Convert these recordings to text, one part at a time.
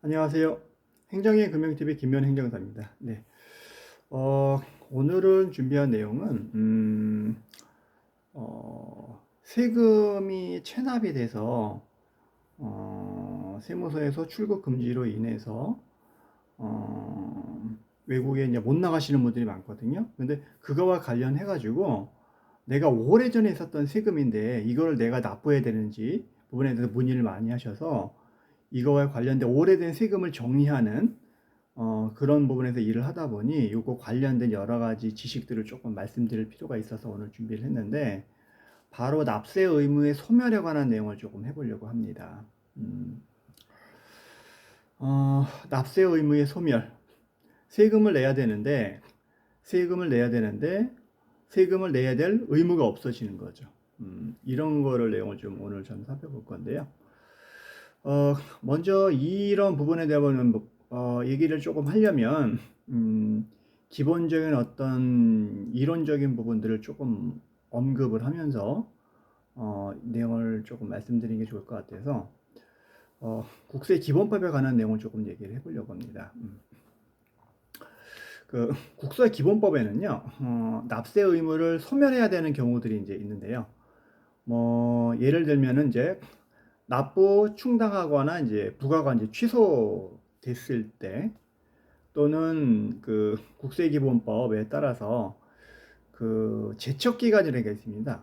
안녕하세요. 행정의 금융TV 김면 행정사입니다. 네. 오늘은 준비한 내용은, 세금이 체납이 돼서, 세무서에서 출국 금지로 인해서, 외국에 이제 못 나가시는 분들이 많거든요. 근데 그거와 관련해가지고, 내가 오래전에 있었던 세금인데, 이거를 내가 납부해야 되는지 부분에 대해서 문의를 많이 하셔서, 이거와 관련된 오래된 세금을 정리하는 그런 부분에서 일을 하다 보니 이거 관련된 여러 가지 지식들을 조금 말씀드릴 필요가 있어서 오늘 준비를 했는데, 바로 납세 의무의 소멸에 관한 내용을 조금 해보려고 합니다. 납세 의무의 소멸. 세금을 내야 되는데, 세금을 내야 되는데, 세금을 내야 될 의무가 없어지는 거죠. 이런 거를 내용을 좀 오늘 좀 살펴볼 건데요. 먼저 이런 부분에 대한 얘기를 조금 하려면, 기본적인 어떤 이론적인 부분들을 조금 언급을 하면서, 내용을 조금 말씀드리는 게 좋을 것 같아서, 국세 기본법에 관한 내용을 조금 얘기를 해보려고 합니다. 그 국세 기본법에는요, 납세 의무를 소멸해야 되는 경우들이 이제 있는데요. 뭐 예를 들면은 이제 납부 충당하거나 이제 부과가 이제 취소됐을 때, 또는 그 국세기본법에 따라서 그 제척기간이라는 게 있습니다.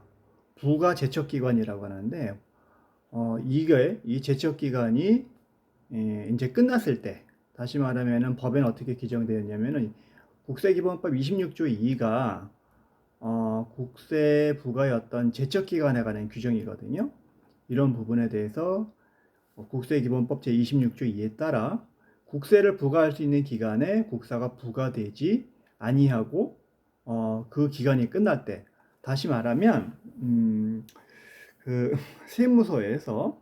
부가 제척기간이라고 하는데, 이게 이 제척기간이 이제 끝났을 때, 다시 말하면은 법에는 어떻게 규정되어 있냐면은 국세기본법 26조 2가 국세 부과의 어떤 제척기간에 관한 규정이거든요. 이런 부분에 대해서 국세기본법 제26조 2에 따라 국세를 부과할 수 있는 기간에 국사가 부과되지 아니하고 그 기간이 끝날 때, 다시 말하면 그 세무서에서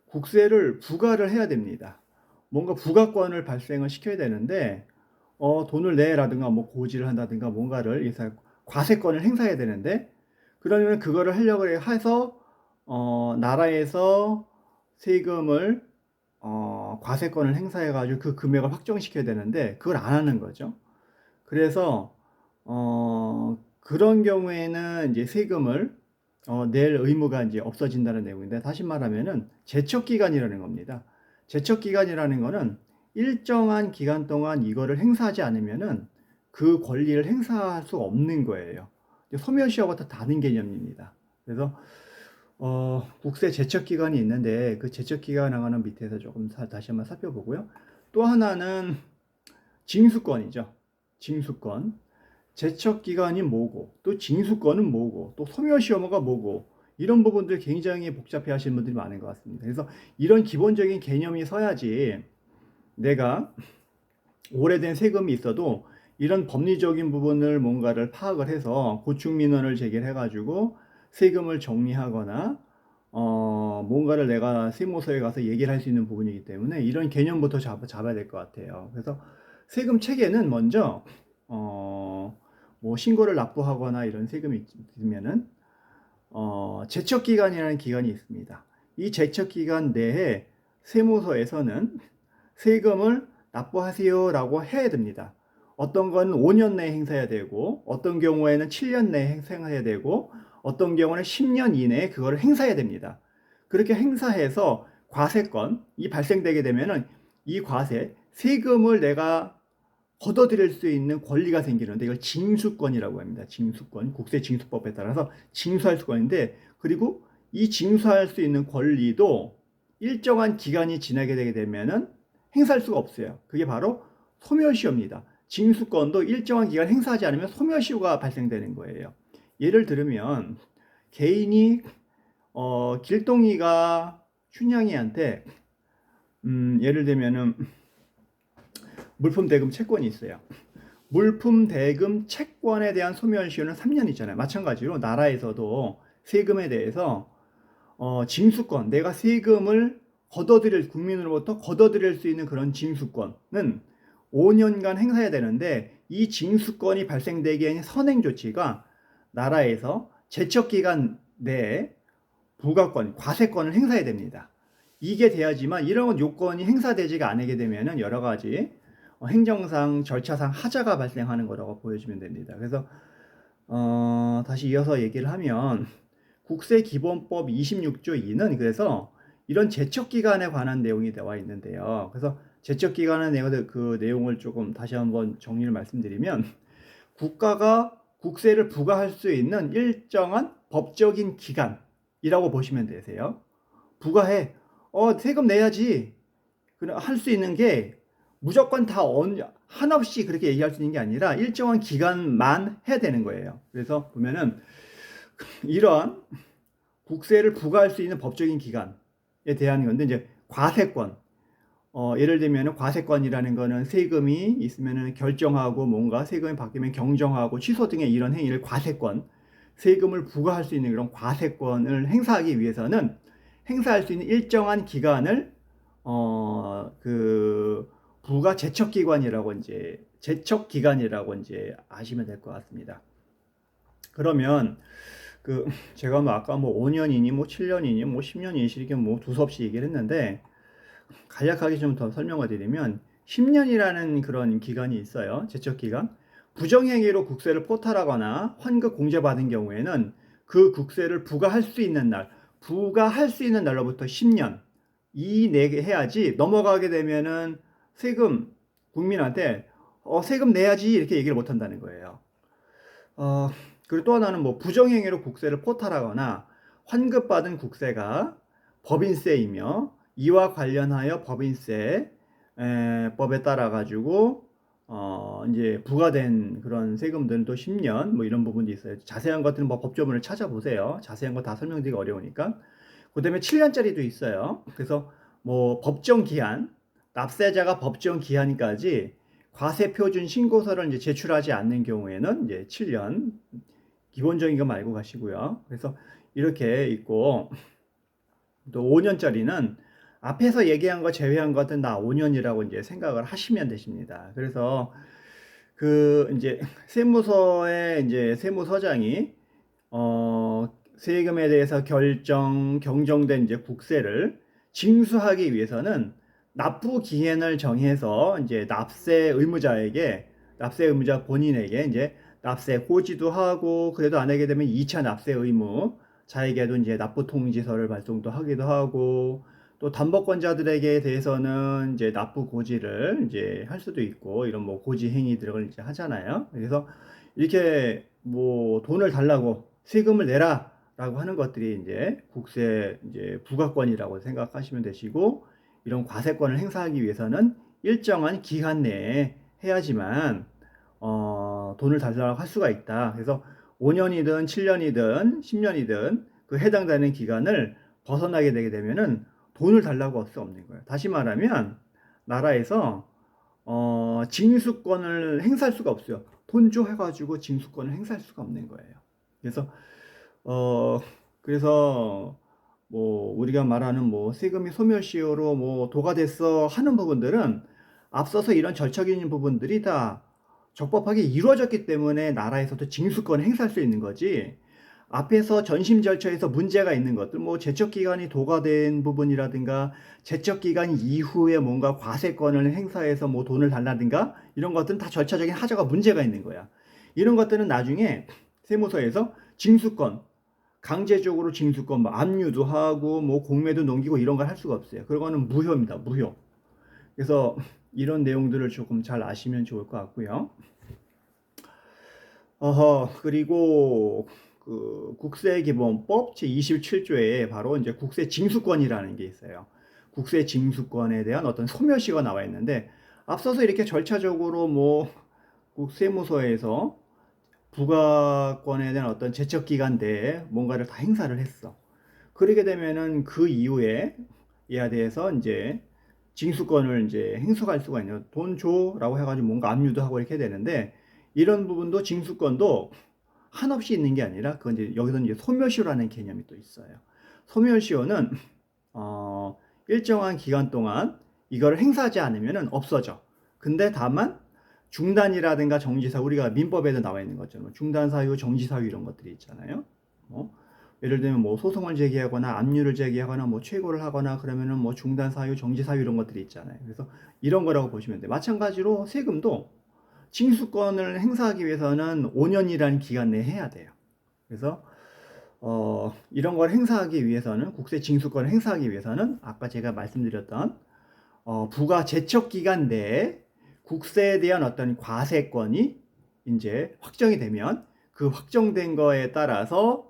국세를 부과를 해야 됩니다. 뭔가 부과권을 발생을 시켜야 되는데, 돈을 내라든가 뭐 고지를 한다든가 뭔가를 과세권을 행사해야 되는데, 그러면 그거를 하려고 해서 나라에서 세금을 과세권을 행사해 가지고 그 금액을 확정시켜야 되는데 그걸 안 하는 거죠. 그래서 그런 경우에는 이제 세금을 낼 의무가 이제 없어진다는 내용인데, 다시 말하면은 제척 기간이라는 겁니다. 제척 기간이라는 거는 일정한 기간 동안 이거를 행사하지 않으면은 그 권리를 행사할 수 없는 거예요. 소멸시효가 다 다른 개념입니다. 그래서 국세 제척 기간이 있는데, 그 제척 기간하고는 밑에서 조금 다시 한번 살펴보고요. 또 하나는 징수권이죠. 징수권. 제척 기간이 뭐고, 또 징수권은 뭐고, 또 소멸시효가 뭐고, 이런 부분들 굉장히 복잡해 하시는 분들이 많은 것 같습니다. 그래서 이런 기본적인 개념이 서야지 내가 오래된 세금이 있어도 이런 법리적인 부분을 뭔가를 파악을 해서 고충민원을 제기해 가지고 세금을 정리하거나 뭔가를 내가 세무서에 가서 얘기를 할 수 있는 부분이기 때문에 이런 개념부터 잡아야 될 것 같아요. 그래서 세금 체계는 먼저 뭐 신고를 납부하거나 이런 세금이 있으면은 제척 기간이라는 기간이 있습니다. 이 제척 기간 내에 세무서에서는 세금을 납부하세요라고 해야 됩니다. 어떤 건 5년 내에 행사해야 되고, 어떤 경우에는 7년 내에 행사해야 되고, 어떤 경우는 10년 이내에 그거를 행사해야 됩니다. 그렇게 행사해서 과세건이 발생되게 되면은 이 과세, 세금을 내가 걷어들일 수 있는 권리가 생기는데, 이걸 징수권이라고 합니다. 징수권. 국세징수법에 따라서 징수할 수권인데, 그리고 이 징수할 수 있는 권리도 일정한 기간이 지나게 되게 되면은 행사할 수가 없어요. 그게 바로 소멸시효입니다. 징수권도 일정한 기간 행사하지 않으면 소멸시효가 발생되는 거예요. 예를 들면 개인이 길동이가 춘향이한테 예를 들면은 물품 대금 채권이 있어요. 물품 대금 채권에 대한 소멸시효는 3년이잖아요. 마찬가지로 나라에서도 세금에 대해서 징수권, 내가 세금을 국민으로부터 걷어들일 수 있는 그런 징수권은 5년간 행사해야 되는데, 이 징수권이 발생되기에는 선행 조치가 나라에서 제척기간 내에 부가권, 과세권을 행사해야 됩니다. 이게 돼야지만 이런 요건이 행사되지가 않게 되면은 여러 가지 행정상 절차상 하자가 발생하는 거라고 보여주면 됩니다. 그래서 다시 이어서 얘기를 하면 국세기본법 26조 2는 그래서 이런 제척기간에 관한 내용이 나와 있는데요. 그래서 제척기간의 그 내용을 조금 다시 한번 정리를 말씀드리면 국가가 국세를 부과할 수 있는 일정한 법적인 기간이라고 보시면 되세요. 부과해. 세금 내야지. 할 수 있는 게 무조건 다 한없이 그렇게 얘기할 수 있는 게 아니라 일정한 기간만 해야 되는 거예요. 그래서 보면은 이런 국세를 부과할 수 있는 법적인 기간에 대한 건데 이제 과세권. 예를 들면 과세권이라는 거는 세금이 있으면 결정하고 뭔가 세금이 바뀌면 경정하고 취소 등의 이런 행위를 과세권, 세금을 부과할 수 있는 그런 과세권을 행사하기 위해서는 행사할 수 있는 일정한 기간을 부가 제척기관이라고 이제 아시면 될 것 같습니다. 그러면 제가 아까 5년이니 7년이니 10년이니 이렇게 두서없이 얘기를 했는데 간략하게 좀 더 설명을 드리면 10년이라는 그런 기간이 있어요. 제척기간. 부정행위로 국세를 포탈하거나 환급 공제받은 경우에는 그 국세를 부과할 수 있는 날로부터 10년 이내게 해야지 넘어가게 되면은 국민한테 세금 내야지 이렇게 얘기를 못 한다는 거예요. 그리고 또 하나는 부정행위로 국세를 포탈하거나 환급받은 국세가 법인세이며 이와 관련하여 법인세 법에 따라 가지고 이제 부과된 그런 세금들도 10년 이런 부분도 있어요. 자세한 것들은 법조문을 찾아보세요. 자세한 거 다 설명드리기 어려우니까. 그다음에 7년짜리도 있어요. 그래서 법정 기한, 납세자가 법정 기한까지 과세 표준 신고서를 이제 제출하지 않는 경우에는 이제 7년 기본적인 거 말고 가시고요. 그래서 이렇게 있고 또 5년짜리는 앞에서 얘기한 거 제외한 것은 다 5년이라고 이제 생각을 하시면 되십니다. 그래서 이제 세무서의 이제 세무서장이 세금에 대해서 경정된 이제 국세를 징수하기 위해서는 납부 기한을 정해서 이제 납세 의무자 본인에게 이제 납세 고지도 하고 그래도 안 하게 되면 2차 납세 의무 자에게도 이제 납부 통지서를 발송도 하기도 하고 또 담보권자들에게 대해서는 이제 납부 고지를 이제 할 수도 있고 이런 고지 행위들을 이제 하잖아요. 그래서 이렇게 돈을 달라고 세금을 내라라고 하는 것들이 이제 국세 이제 부과권이라고 생각하시면 되시고 이런 과세권을 행사하기 위해서는 일정한 기간 내에 해야지만 돈을 달라고 할 수가 있다. 그래서 5년이든 7년이든 10년이든 그 해당되는 기간을 벗어나게 되게 되면은 돈을 달라고 할 수 없는 거예요. 다시 말하면 나라에서 징수권을 행사할 수가 없어요. 돈 줘 해가지고 징수권을 행사할 수가 없는 거예요. 그래서 우리가 말하는 세금이 소멸시효로 도가 됐어 하는 부분들은 앞서서 이런 절차적인 부분들이 다 적법하게 이루어졌기 때문에 나라에서도 징수권을 행사할 수 있는 거지. 앞에서 전심 절차에서 문제가 있는 것들, 제척기간이 도가된 부분이라든가, 제척기간 이후에 뭔가 과세권을 행사해서 돈을 달라든가, 이런 것들은 다 절차적인 하자가 문제가 있는 거야. 이런 것들은 나중에 세무서에서 징수권, 강제적으로 징수권, 압류도 하고, 공매도 넘기고 이런 걸 할 수가 없어요. 그거는 무효입니다, 무효. 그래서 이런 내용들을 조금 잘 아시면 좋을 것 같고요. 그리고 국세기본법 제27조에 바로 이제 국세징수권이라는 게 있어요. 국세징수권에 대한 어떤 소멸시가 나와 있는데 앞서서 이렇게 절차적으로 국세무서에서 부과권에 대한 어떤 제척기간 내에 뭔가를 다 행사를 했어. 그러게 되면은 그 이후에 이에 대해서 이제 징수권을 이제 행사할 수가 있는 돈 줘라고 해가지고 뭔가 압류도 하고 이렇게 되는데 이런 부분도 징수권도 한없이 있는 게 아니라 그건 이제 여기서는 이제 소멸시효라는 개념이 또 있어요. 소멸시효는 일정한 기간 동안 이걸 행사하지 않으면 없어져. 근데 다만 중단이라든가 정지사유 우리가 민법에도 나와 있는 것처럼 중단사유, 정지사유 이런 것들이 있잖아요. 예를 들면 뭐 소송을 제기하거나 압류를 제기하거나 뭐 최고를 하거나 그러면은 뭐 중단 사유, 정지 사유 이런 것들이 있잖아요. 그래서 이런 거라고 보시면 돼요. 마찬가지로 세금도 징수권을 행사하기 위해서는 5년이라는 기간 내에 해야 돼요. 그래서 이런 걸 행사하기 위해서는 국세 징수권을 행사하기 위해서는 아까 제가 말씀드렸던 부가 제척 기간 내에 국세에 대한 어떤 과세권이 이제 확정이 되면 그 확정된 거에 따라서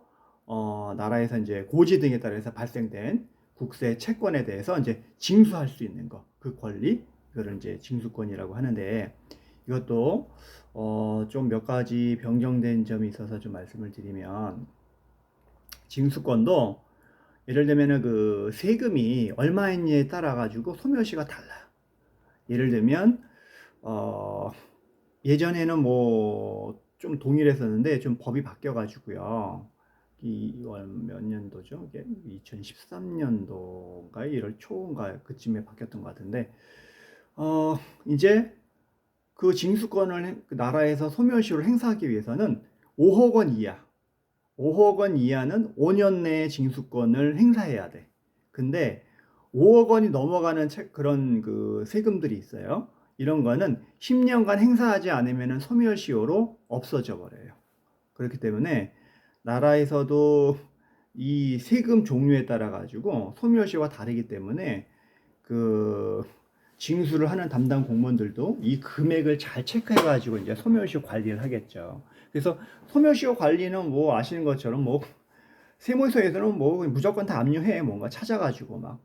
나라에서 이제 고지 등에 따라서 발생된 국세 채권에 대해서 이제 징수할 수 있는 거, 그 권리, 이거를 이제 징수권이라고 하는데 이것도 좀 몇 가지 변경된 점이 있어서 좀 말씀을 드리면 징수권도 예를 들면은 그 세금이 얼마인지에 따라 가지고 소멸시가 달라요. 예를 들면 예전에는 뭐 좀 동일했었는데 좀 법이 바뀌어 가지고요. 몇 년도죠? 이게 2013년도인가 1월 초인가 그쯤에 바뀌었던 것 같은데 이제 그 징수권을 그 나라에서 소멸시효를 행사하기 위해서는 5억 원 이하 5억 원 이하는 5년 내에 징수권을 행사해야 돼. 근데 5억 원이 넘어가는 그런 그 세금들이 있어요. 이런 거는 10년간 행사하지 않으면 소멸시효로 없어져 버려요. 그렇기 때문에 나라에서도 이 세금 종류에 따라 가지고 소멸시효가 다르기 때문에 그 징수를 하는 담당 공무원들도 이 금액을 잘 체크해 가지고 이제 소멸시효 관리를 하겠죠. 그래서 소멸시효 관리는 뭐 아시는 것처럼 뭐 세무서에서는 뭐 무조건 다 압류해. 뭔가 찾아가지고 막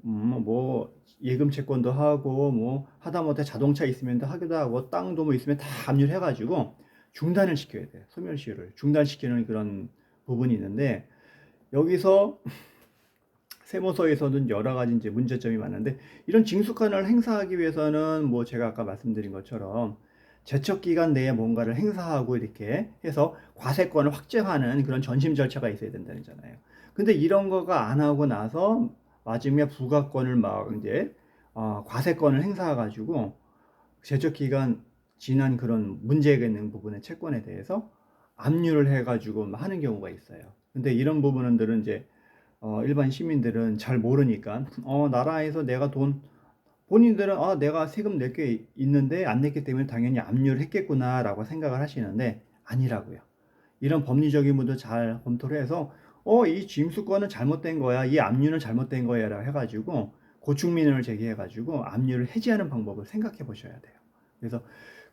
뭐 예금 채권도 하고 뭐 하다못해 자동차 있으면 도 하기도 하고 땅도 뭐 있으면 다 압류를 해가지고 중단을 시켜야 돼. 소멸시효를 중단시키는 그런 부분이 있는데 여기서 세무서에서는 여러 가지 이제 문제점이 많은데 이런 징수권을 행사하기 위해서는 뭐 제가 아까 말씀드린 것처럼 제척 기간 내에 뭔가를 행사하고 이렇게 해서 과세권을 확정하는 그런 전심 절차가 있어야 된다는 거잖아요. 근데 이런 거가 안 하고 나서 마지막에 부가권을 막 이제 과세권을 행사해 가지고 제척 기간 지난 그런 문제가 있는 부분의 채권에 대해서 압류를 해 가지고 하는 경우가 있어요. 근데 이런 부분들은 이제 일반 시민들은 잘 모르니까 나라에서 내가 본인들은 내가 세금 낼 게 있는데 안 냈기 때문에 당연히 압류를 했겠구나라고 생각을 하시는데 아니라고요. 이런 법리적인 부분도 잘 검토를 해서 이 징수권은 잘못된 거야, 이 압류는 잘못된 거야라고 해가지고 고충민을 제기해가지고 압류를 해지하는 방법을 생각해 보셔야 돼요. 그래서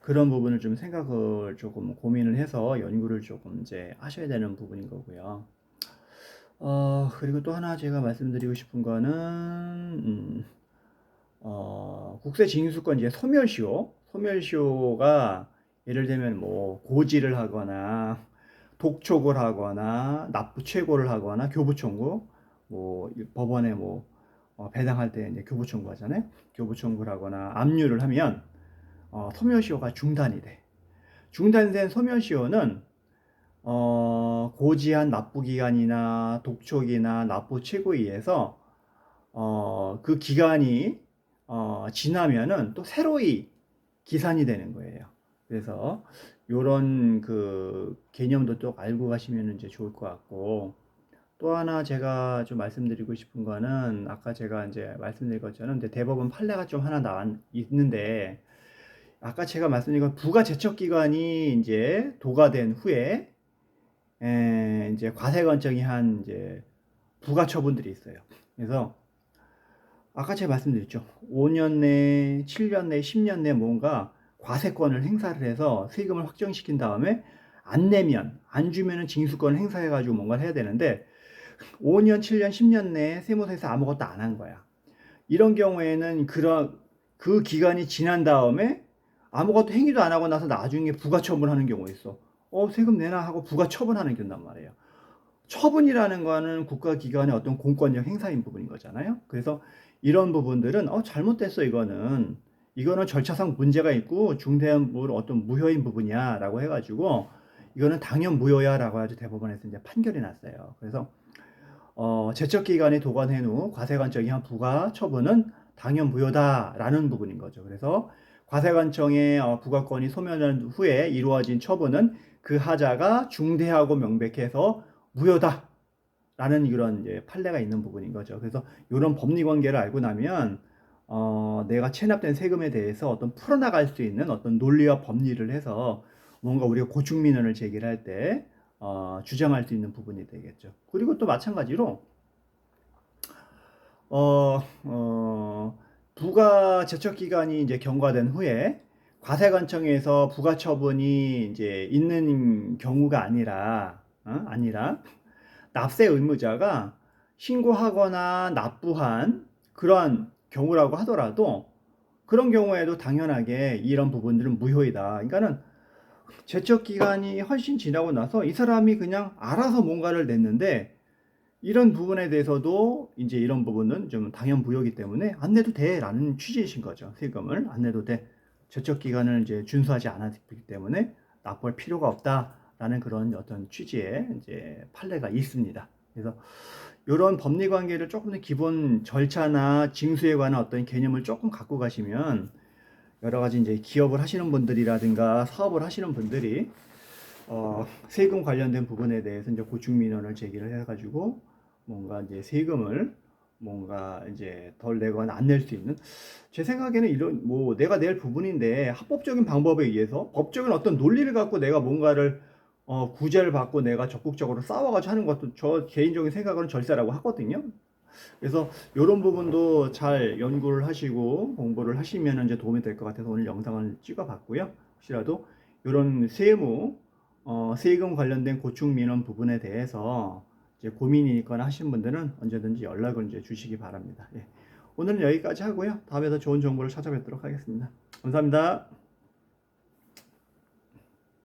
그런 부분을 좀 생각을 조금 고민을 해서 연구를 조금 이제 하셔야 되는 부분인 거고요. 그리고 또 하나 제가 말씀드리고 싶은 거는 국세 징수권 이제 소멸시효가 예를 들면 뭐 고지를 하거나 독촉을 하거나 납부 최고를 하거나 교부 청구 뭐 법원에 뭐 배당할 때 이제 교부 청구하잖아요. 교부 청구를 하거나 압류를 하면 소멸시효가 중단이 돼. 중단된 소멸시효는 고지한 납부기간이나 독촉이나 납부 최고에 의해서 그 기간이 지나면은 또 새로이 기산이 되는 거예요. 그래서 요런 그 개념도 또 알고 가시면 이제 좋을 것 같고 또 하나 제가 좀 말씀드리고 싶은 거는 아까 제가 이제 말씀드린 것처럼 이제 대법원 판례가 좀 하나 있는데 아까 제가 말씀드린 건 부가 제척 기간이 이제 도가된 후에 이제 과세관청이 한 이제 부가 처분들이 있어요. 그래서 아까 제가 말씀드렸죠. 5년 내, 7년 내, 10년 내 뭔가 과세권을 행사를 해서 세금을 확정시킨 다음에 안 내면, 안 주면은 징수권을 행사해가지고 뭔가를 해야 되는데 5년, 7년, 10년 내에 세무서에서 아무것도 안 한 거야. 이런 경우에는 그 기간이 지난 다음에 아무것도 행위도 안 하고 나서 나중에 부가 처분하는 경우가 있어. 세금 내놔 하고 부가 처분하는 경우단 말이에요. 처분이라는 거는 국가기관의 어떤 공권력 행사인 부분인 거잖아요. 그래서 이런 부분들은 잘못됐어 이거는 절차상 문제가 있고 중대한 어떤 무효인 부분이야 라고 해가지고 이거는 당연 무효야 라고 해서 대법원에서 이제 판결이 났어요. 그래서 제척기간이 도관한 후 과세관청이 한 부가 처분은 당연 무효다 라는 부분인 거죠. 그래서 과세관청의 부가권이 소멸한 후에 이루어진 처분은 그 하자가 중대하고 명백해서 무효다 라는 이런 이제 판례가 있는 부분인 거죠. 그래서 이런 법리 관계를 알고 나면 내가 체납된 세금에 대해서 어떤 풀어나갈 수 있는 어떤 논리와 법리를 해서 뭔가 우리가 고충민원을 제기할 때 주장할 수 있는 부분이 되겠죠. 그리고 또 마찬가지로 부가 제척 기간이 이제 경과된 후에 과세관청에서 부가 처분이 이제 있는 경우가 아니라 납세 의무자가 신고하거나 납부한 그러한 경우라고 하더라도 그런 경우에도 당연하게 이런 부분들은 무효이다. 그러니까는 제척 기간이 훨씬 지나고 나서 이 사람이 그냥 알아서 뭔가를 냈는데 이런 부분에 대해서도 이제 이런 부분은 좀 당연 무효이기 때문에 안 내도 돼라는 취지이신 거죠. 세금을 안 내도 돼. 제척 기간을 이제 준수하지 않았기 때문에 납부할 필요가 없다라는 그런 어떤 취지의 이제 판례가 있습니다. 그래서 이런 법리 관계를 조금 더 기본 절차나 징수에 관한 어떤 개념을 조금 갖고 가시면 여러 가지 이제 기업을 하시는 분들이라든가 사업을 하시는 분들이 세금 관련된 부분에 대해서 이제 고충민원을 제기를 해가지고 뭔가 이제 세금을 뭔가 이제 덜 내거나 안 낼 수 있는 제 생각에는 이런 뭐 내가 낼 부분인데 합법적인 방법에 의해서 법적인 어떤 논리를 갖고 내가 뭔가를 구제를 받고 내가 적극적으로 싸워가지고 하는 것도 저 개인적인 생각으로는 절세라고 하거든요. 그래서 이런 부분도 잘 연구를 하시고 공부를 하시면 이제 도움이 될 것 같아서 오늘 영상을 찍어봤고요. 혹시라도 이런 세금 관련된 고충 민원 부분에 대해서 이제 고민이 있거나 하신 분들은 언제든지 연락을 이제 주시기 바랍니다. 예. 오늘은 여기까지 하고요. 다음에 더 좋은 정보를 찾아뵙도록 하겠습니다. 감사합니다.